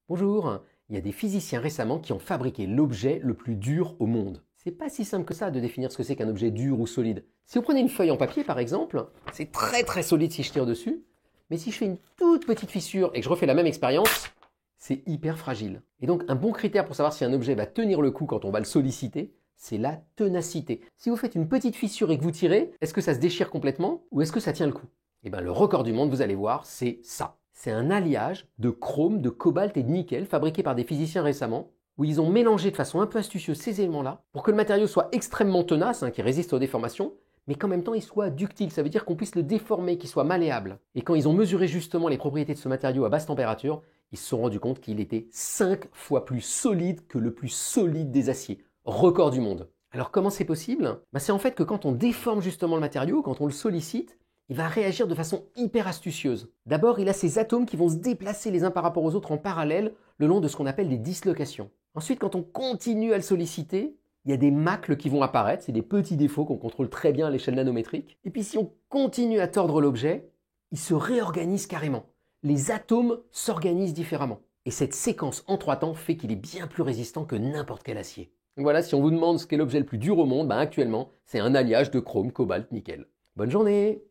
Bonjour, il y a des physiciens récemment qui ont fabriqué l'objet le plus dur au monde. C'est pas si simple que ça de définir ce que c'est qu'un objet dur ou solide. Si vous prenez une feuille en papier par exemple, c'est très solide si je tire dessus, mais si je fais une toute petite fissure et que je refais la même expérience, c'est hyper fragile. Et donc un bon critère pour savoir si un objet va tenir le coup quand on va le solliciter, c'est la ténacité. Si vous faites une petite fissure et que vous tirez, est-ce que ça se déchire complètement ou est-ce que ça tient le coup? Eh bien le record du monde, vous allez voir, c'est ça. C'est un alliage de chrome, de cobalt et de nickel fabriqué par des physiciens récemment, où ils ont mélangé de façon un peu astucieuse ces éléments-là pour que le matériau soit extrêmement tenace, qui résiste aux déformations, mais qu'en même temps il soit ductile, ça veut dire qu'on puisse le déformer, qu'il soit malléable. Et quand ils ont mesuré justement les propriétés de ce matériau à basse température, ils se sont rendus compte qu'il était 5 fois plus solide que le plus solide des aciers. Record du monde. Alors comment c'est possible? C'est en fait que quand on déforme justement le matériau, quand on le sollicite, il va réagir de façon hyper astucieuse. D'abord, il a ces atomes qui vont se déplacer les uns par rapport aux autres en parallèle le long de ce qu'on appelle des dislocations. Ensuite, quand on continue à le solliciter, il y a des macles qui vont apparaître, c'est des petits défauts qu'on contrôle très bien à l'échelle nanométrique. Et puis si on continue à tordre l'objet, il se réorganise carrément. Les atomes s'organisent différemment. Et cette séquence en 3 temps fait qu'il est bien plus résistant que n'importe quel acier. Donc voilà, si on vous demande ce qu'est l'objet le plus dur au monde, actuellement, c'est un alliage de chrome, cobalt, nickel. Bonne journée!